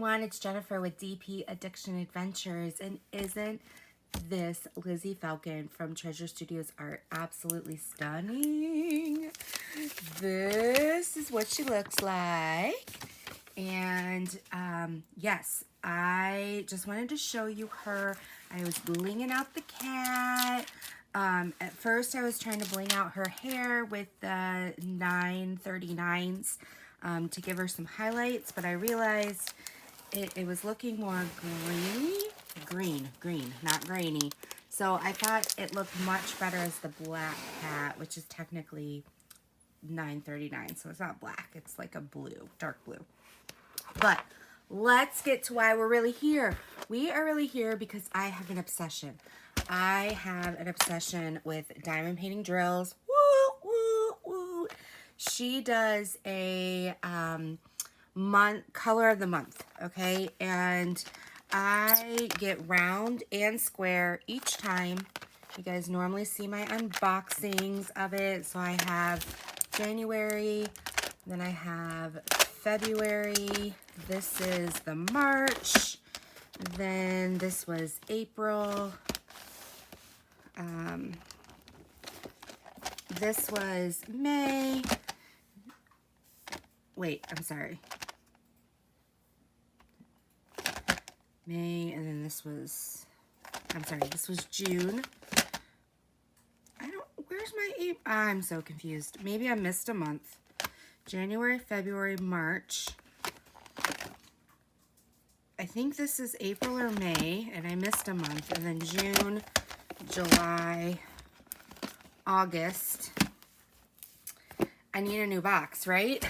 everyone, it's Jennifer with DP Addiction Adventures, and isn't this Lizzie Falcon from Treasure Studios Art absolutely stunning? This is what she looks like, and yes, I just wanted to show you her. I was blinging out the cat. At first I was trying to bling out her hair with the 939s to give her some highlights, but I realized it was looking more green, not grainy. So I thought it looked much better as the black cat, which is technically 939, so it's not black, it's like a blue, dark blue. But let's get to why we're really here. We are really here because I have an obsession. I have an obsession with diamond painting drills. Woo, woo, woo. She does a color of the month, okay? And I get round and square each time. You guys normally see my unboxings of it. So I have January, then I have February. This is the March. Then this was April. This was May. Wait, I'm sorry. May, and then this was, I'm sorry, this was June. Where's my April? I'm so confused. Maybe I missed a month. January, February, March. I think this is April or May, and I missed a month. And then June, July, August. I need a new box, right?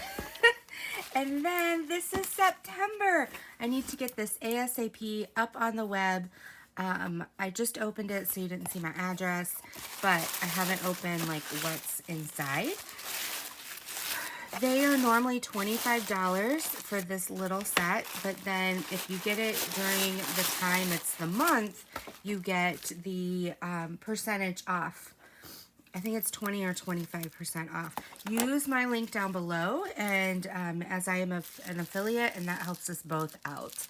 And then this is September. I need to get this ASAP up on the web. I just opened it so you didn't see my address, but I haven't opened like what's inside. They are normally $25 for this little set, but then if you get it during the time it's the month, you get the percentage off. I think it's 20 or 25% off. Use my link down below, and as I am an affiliate, and that helps us both out.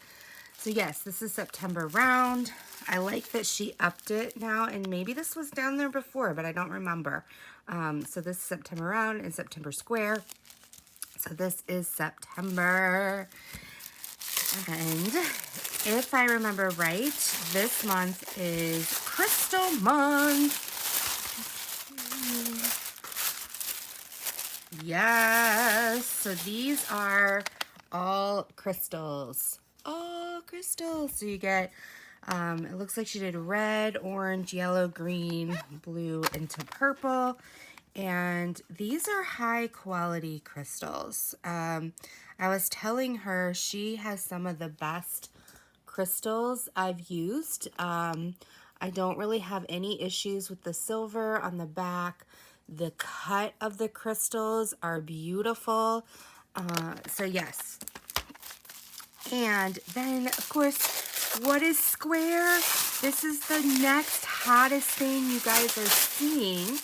So yes, this is September round. I like that she upped it now, and maybe this was down there before, but I don't remember. So this is September round and September square. So this is September. And if I remember right, this month is Crystal Month. Yes, so these are all crystals. All crystals. So you get, it looks like she did red, orange, yellow, green, blue, into purple. And these are high quality crystals. I was telling her she has some of the best crystals I've used. I don't really have any issues with the silver on the back. The cut of the crystals are beautiful. So yes. And then, of course, what is square? This is the next hottest thing you guys are seeing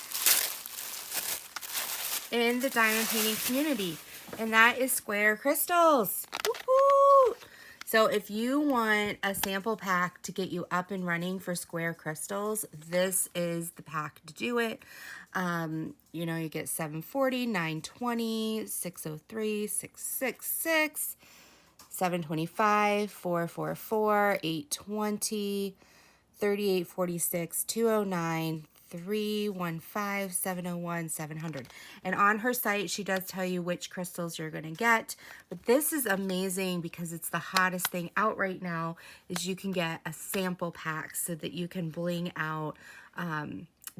in the diamond painting community, and that is square crystals. Woo-hoo! So if you want a sample pack to get you up and running for square crystals, this is the pack to do it. You know, you get 740, 920, 603, 666, 725, 444, 820, 3846, 209, 315, 701, 700. And on her site, she does tell you which crystals you're going to get. But this is amazing because it's the hottest thing out right now, is you can get a sample pack so that you can bling out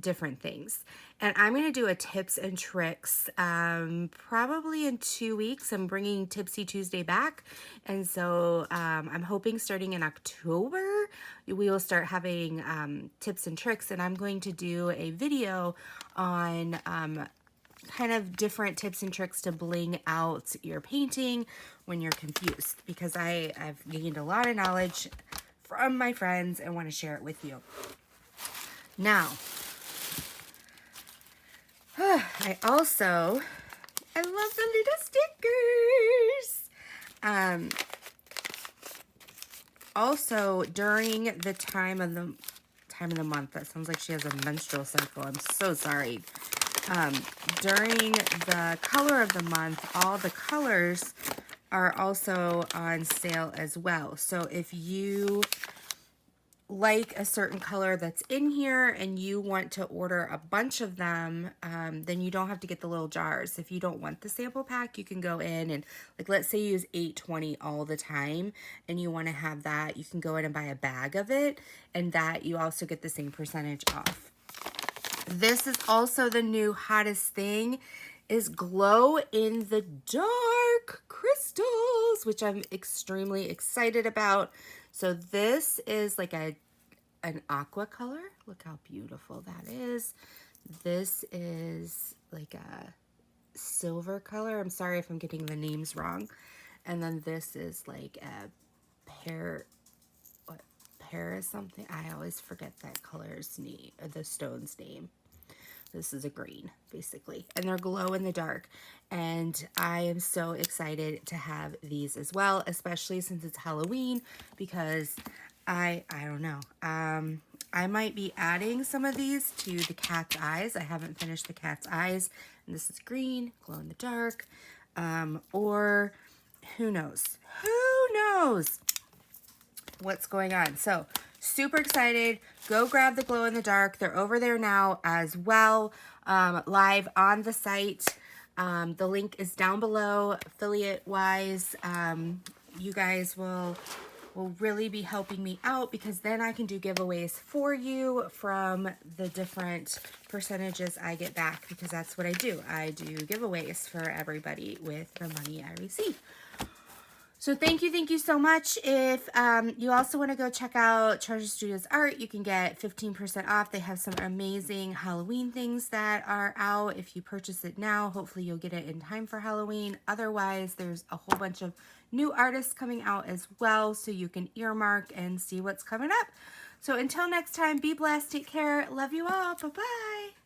different things. And I'm going to do a tips and tricks probably in 2 weeks. I'm bringing Tipsy Tuesday back, and so I'm hoping starting in October we will start having tips and tricks, and I'm going to do a video on kind of different tips and tricks to bling out your painting when you're confused, because I've gained a lot of knowledge from my friends and want to share it with you. Now, I love the little stickers. also during the time of the month, that sounds like she has a menstrual cycle. I'm so sorry. During the color of the month, all the colors are also on sale as well. So if you like a certain color that's in here and you want to order a bunch of them, then you don't have to get the little jars. If you don't want the sample pack, you can go in and, like, let's say you use 820 all the time and you want to have that, you can go in and buy a bag of it, and that you also get the same percentage off. This is also the new hottest thing, is glow in the dark crystals, which I'm extremely excited about. So this is like an aqua color. Look how beautiful that is. This is like a silver color. I'm sorry if I'm getting the names wrong. And then this is like a pear something. I always forget that color's name, the stone's name. This is a green, basically, and they're glow in the dark, and I am so excited to have these as well, especially since it's Halloween, because I don't know, I might be adding some of these to the cat's eyes. I haven't finished the cat's eyes, and this is green, glow in the dark, or who knows what's going on. So super excited. Go grab the glow in the dark. They're over there now as well, live on the site. The link is down below. Affiliate wise, you guys will really be helping me out, because then I can do giveaways for you from the different percentages I get back, because that's what I do. I do giveaways for everybody with the money I receive. So thank you so much. If you also want to go check out Treasure Studios Art, you can get 15% off. They have some amazing Halloween things that are out. If you purchase it now, hopefully you'll get it in time for Halloween. Otherwise, there's a whole bunch of new artists coming out as well, so you can earmark and see what's coming up. So until next time, be blessed, take care, love you all, bye-bye.